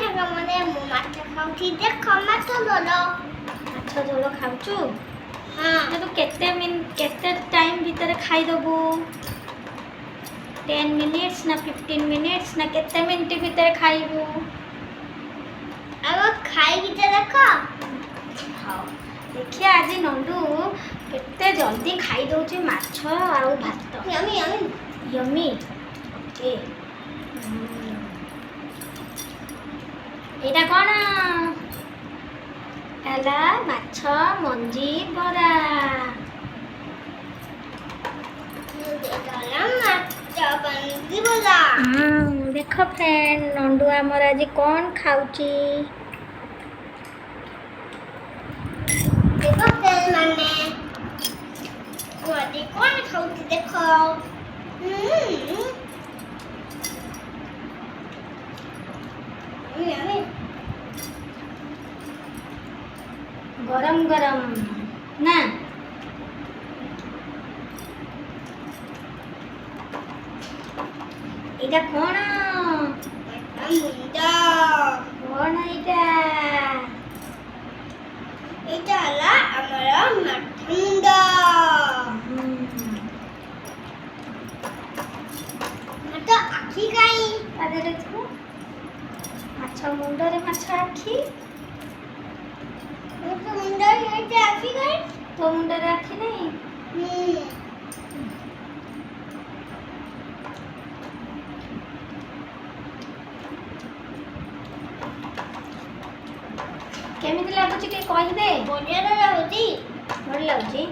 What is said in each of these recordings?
ସାଙ୍ଗମାନେ ମୁଁ ମାଛ ଖାଉଛି ଦେଖ ମାଛ ଝୋଳ। ମାଛ ଝୋଳ ଖାଉଛୁ? ହଁ ତୁ କେତେ ଟାଇମ୍ ଭିତରେ ଖାଇଦେବୁ? 10 ମିନିଟ୍ସ ନା 15 ମିନିଟ୍ସ ନା କେତେ ମିନିଟ୍ ଭିତରେ ଖାଇବୁ? ଆଉ ଖାଇକି ତ ଦେଖ। ହଉ ଦେଖିଆ ଆଜି ନଣ୍ଡୁ କେତେ ଜଲ୍ଦି ଖାଇଦେଉଛି ମାଛ ଆଉ ଭାତ। Yummy yummy yummy. ଓକେ। ଏଇଟା କ'ଣ? ହେଲା ମାଛ ମଞ୍ଜି ବରା। ଦେଖ ଫ୍ରେଣ୍ଡ ନଣ୍ଡୁ ଆମର ଆଜି କ'ଣ ଖାଉଛି? ଦେଖ ଫ୍ରେଣ୍ଡ ମାନେ ମୁଁ ଆଜି କ'ଣ ଖାଉଛି ଦେଖ। ଗରମ ଗରମ ନା? ଏଇଟା କ'ଣ? ମୁଣ୍ଡ। କ'ଣ ଏଇଟା? ଏଇଟା ହେଲା ଆମର ମାଛ ମୁଣ୍ଡ। ମାଛ ଆଖି କାଇଁ? ତା ଦେହରେ ଥିବ ମାଛ ମୁଣ୍ଡରେ ମାଛ ଆଖି। ମାଛ ମୁଣ୍ଡରେ ଏଇଟା ଆଖି କାଇଁ? ତୋ ମୁଣ୍ଡରେ ଆଖି ନାହିଁ? କେମିତି ଲାଗୁଛି ଟିକେ କହିଦେ। ବଢିଆ ଲାଗୁଛି। ଭଲ ଲାଗୁଛି?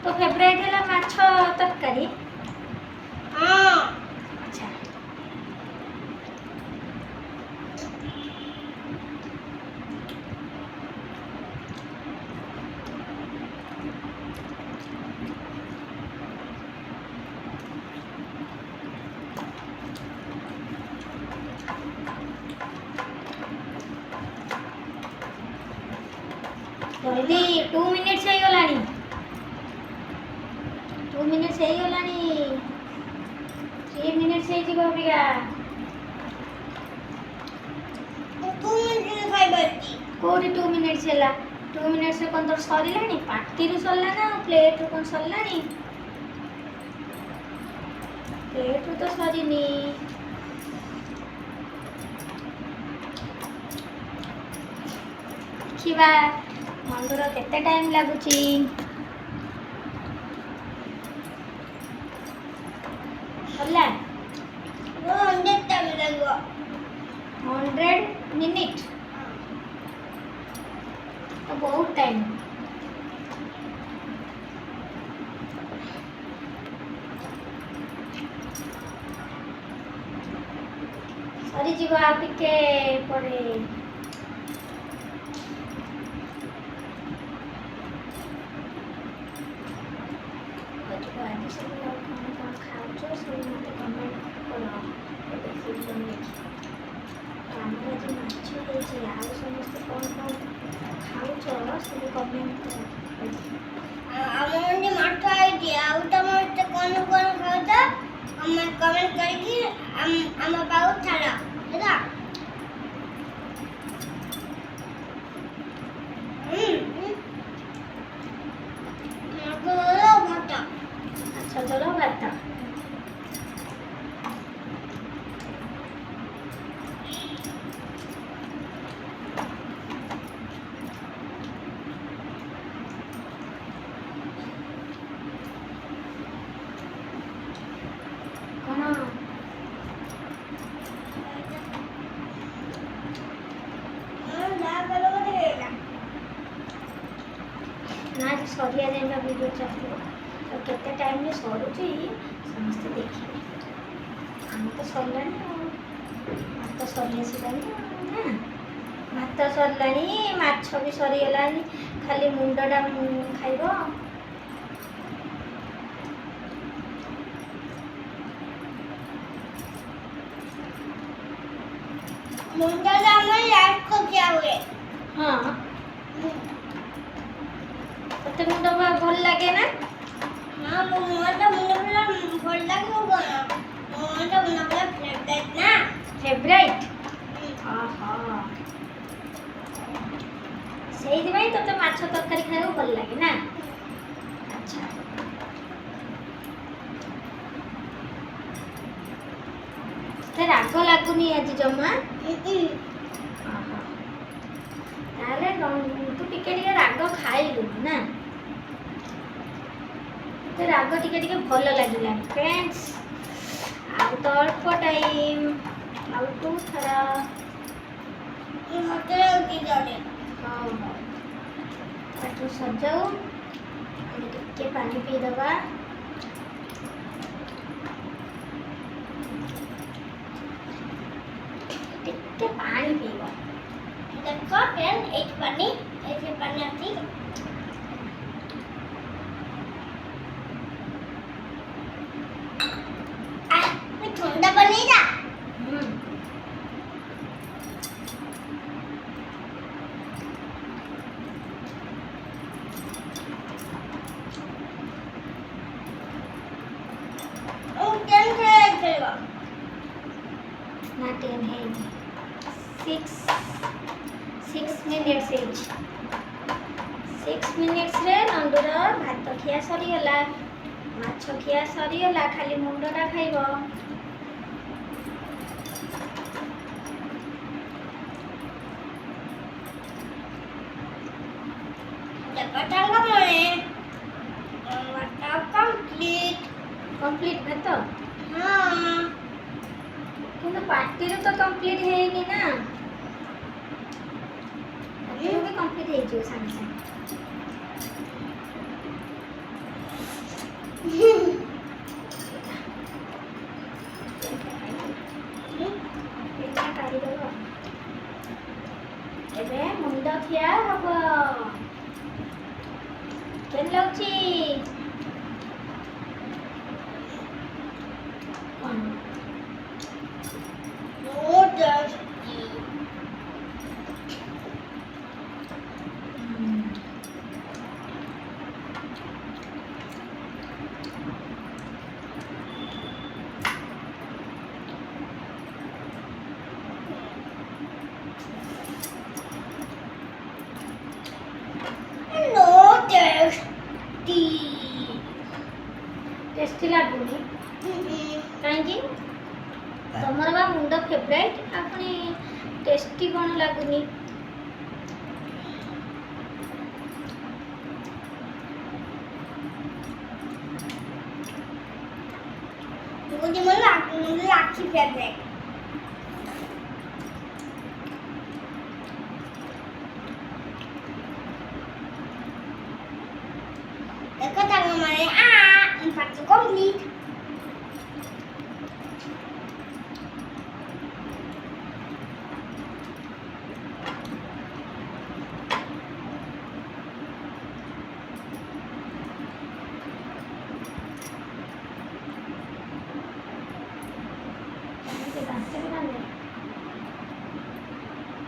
ତୋ ଫେଭରାଇଟ୍ ହେଲା ମାଛ ତରକାରୀ? ହଁ ଆଚ୍ଛା। ଜଲ୍ଦି 2 ମିନିଟ୍ସ ହେଇଗଲାଣି। 2 ମିନିଟ୍ସ ହେଇଗଲାଣି। 3 ମିନିଟ୍ସ ହେଇଯିବ ଅବିକା। କୋଉଠି 2 ମିନିଟ୍ସ ହେଲା? 2 ମିନିଟ୍ସରେ କ'ଣ ତୋର ସରିଲାଣି? ପାଟିରୁ ସରିଲା ନା ପ୍ଲେଟ୍ରୁ କ'ଣ ସରିଲାଣି? ପ୍ଲେଟ୍ରୁ ତ ସରିନି। ଦେଖିବା ନଣ୍ଡୁର କେତେ ଟାଇମ୍ ଲାଗୁଛି। ସରିଲା? 100 ମିନିଟ୍ ତ ବହୁତ ଟାଇମ୍। ସରିଯିବ ଆଉ ଟିକେ ପରେ। ଆଜି ସବୁ କ'ଣ କ'ଣ ଖାଉଛ ସବୁ ମୋତେ କମେଣ୍ଟ କର। ଆମର ଆଜି ମାଛ ହେଇଛି। ଆଉ ସମସ୍ତେ କ'ଣ କ'ଣ ଖାଉଛ ସବୁ କମେଣ୍ଟ କର। ଆମର ମାଛ ହେଇଛି ଆଉ ତମର କ'ଣ କ'ଣ ଖାଉଛ କମେଣ୍ଟ କରିକି ଆମ ପାଖକୁ ଛାଡ଼ ହେଲା। ମାଛ ଝୋଳ ଭାତ। କ'ଣ? ନା ସରିଆ ଯାଇବା ଭିଡ଼ିଓ ଚାଲିବ। ଆଉ କେତେ ଟାଇମ୍ରେ ସରୁଛି ସମସ୍ତେ ଦେଖିବେ। ଆମ ତ ସରିଲାଣି ଆଉ। ଭାତ ସରି ଆସିଲାଣି ନା? ଭାତ ସରିଲାଣି, ମାଛ ବି ସରିଗଲାଣି, ଖାଲି ମୁଣ୍ଡଟା ଖାଇବ। ମୁଣ୍ଡଟା ଆମର ଲାଷ୍ଟ ଖିଆ ହୁଏ। ହଁ ତତେ ମୁଣ୍ଡ ଭଲ ଲାଗେ ନା? ନା ମୁଣ୍ଡଟା ଭଲ ଲାଗିବ କ'ଣ? ମୁଣ୍ଡଟା ଫେଭରାଇଟ୍ ନା। ଫେଭରାଇଟ୍? ଆହା ସେଇଥିପାଇଁ ତୋତେ ମାଛ ତରକାରୀ ଖାଇବାକୁ ଭଲ ଲାଗେ ନା? ଆଚ୍ଛା ତତେ ରାଗ ଲାଗୁନି ଆଜି ଜମା? ଆହା ତାହେଲେ ତୁ ଟିକେ ଟିକେ ରାଗ ଖାଇଲୁନି ନା? ତତେ ରାଗ ଟିକେ ଟିକେ ଭଲ ଲାଗିଲାଣି ଫ୍ରେଣ୍ଡସ୍। ଆଉ ତ ଅଳ୍ପ ଟାଇମ୍, ଆଉ ତୁ ଥର। ମତେ ଲାଗୁଛି ଜଣେ ହଉ ହଉ ପାଠ ସଜାଉ, ଆମେ ଟିକେ ପାଣି ପିଇଦେବା। ଟିକେ ପାଣି ପିଇବା। ଦେଖ ଫ୍ରେଣ୍ଡ ଏଇଠି ପାଣି ଅଛି। ଥଣ୍ଡା ପାଣି ଯା ହୁଁ ଖେଳିବ ନା 10 ହେଇନି, 6 ମିନିଟ୍ସ ହେଇଛି। 6 ମିନିଟ୍ସରେ ନଣ୍ଡୁର ଭାତ ଖିଆ ସରିଗଲା, ମାଛ ଖିଆ ସରିଗଲା, ଖାଲି ମୁଣ୍ଡଟା ଖାଇବ। ଦେଖ ତାଙ୍କ ମନେ କମ୍ପ୍ଲିଟ୍ ଭାତ ହଁ କିନ୍ତୁ ପାଟିରୁ ତ କମ୍ପ୍ଲିଟ୍ ହେଇନି ନା? ପାଟିରୁ ବି କମ୍ପ୍ଲିଟ୍ ହେଇଯିବ ସାଙ୍ଗେ ସାଙ୍ଗେ। ଏଇଟା କାଢିଦେବ। ଏବେ ମୁଣ୍ଡ ଖିଆ ହବ। କେମିତି ଲାଗୁଛି? କ'ଣ? ଟେଷ୍ଟି ଲାଗୁନି କାହିଁକି? ତମର ବା ମୁଣ୍ଡ ଫେଭରାଇଟ୍, ଆଉ ପୁଣି ଟେଷ୍ଟି କ'ଣ ଲାଗୁନି? ଲାଖି ଫେଭରାଇଟ୍। ଦେଖ ତାଙ୍କ ମାନେ ପାଠ କମ୍ପ୍ଲିଟ୍।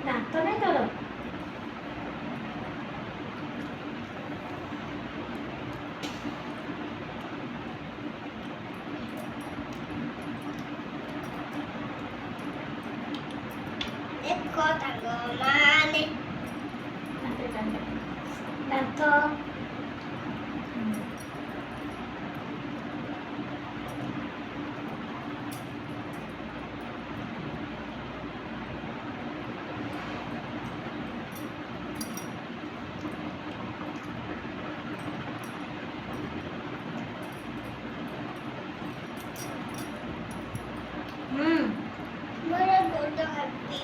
ଦାନ୍ତ ନାହିଁ ତୋର? ଦେଖ ତାଙ୍କ ମାନେ ଦାନ୍ତ ମୋର ଗୋଡ଼ ହାପି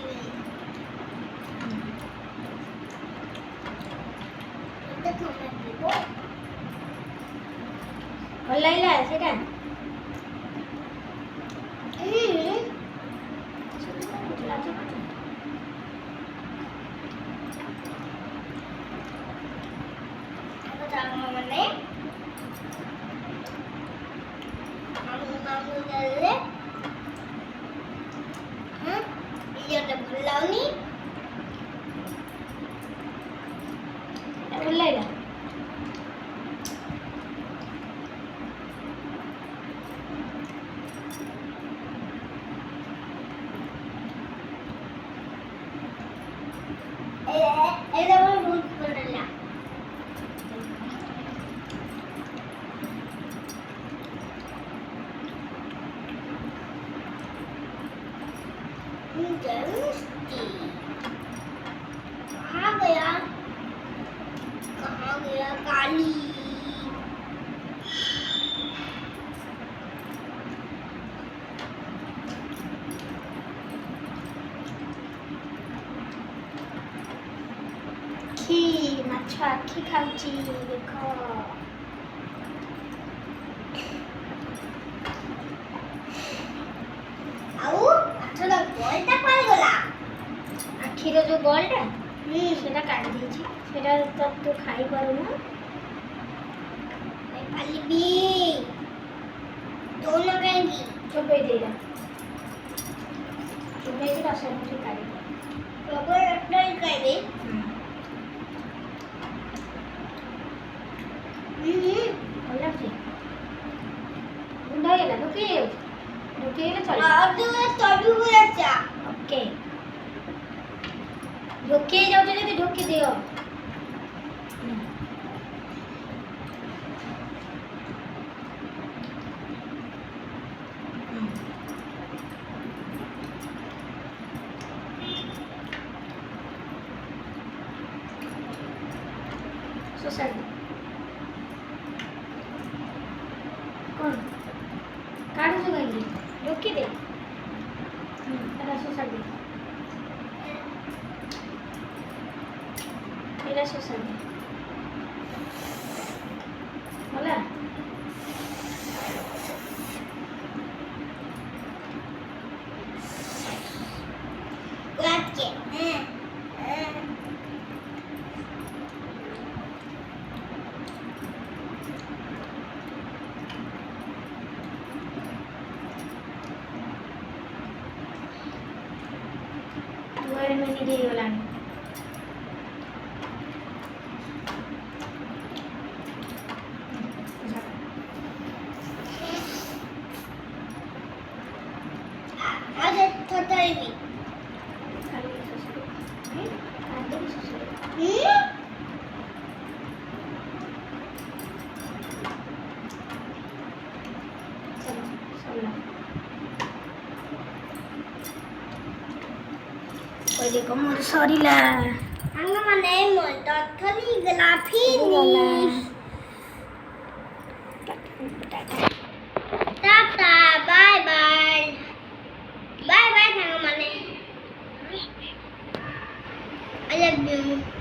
ଭଲ ଲାଗିଲା ସେଇଟା? ମାନେ ମାମୁ ଦେଲେ ଇଏଟା ଭଲ ଲାଗୁନି। ଭଲ ଲାଗିଲା? এটা আমার ভুল করলাম कहाँ गया काली ଆଖି ମାଛ ଆଖି ଖାଉଛି ଦେଖ ଆଉ ମାଛର ବଲଟା କୁଆଡ଼େ ଗଲା ଆଖିର ଯୋଉ ବଲଟା ସେଟା କାଢି ଦେଇଛି ସେଟା ତ ତୁ ଖାଇପାରୁନୁ କାଲିବି ଦଉନ କାହିଁକି ଚୋବେଇ ଦେଇଲା ଚୋବେଇକି ରସ ମୁଠି କାଢି ପ୍ରବଳ ରକ୍ତଇ ଖାଇବେ ଭଲ ଲାଗୁଛି ଗୁଣ୍ଡ ହେଇଗଲା ଢୋକିହେଇଗଲେ ଚଳିବ ଓକେ ଢୋକି ହେଇଯାଉଛି ଯଦି ଢୋକି ଦିଅ सोसाइटी कौन काढू जो कहीं ढोकी दे सोसाइटी मेरा सोसाइटी बोला मिनिट ହେଇଗଲାଣି ଆରେ ଥଟାଇବି पहले को मोर सरीला ସାଙ୍ଗମାନେ ମୋର ତଥରି ଗଲା finish tata bye bye bye bye ସାଙ୍ଗମାନେ I love you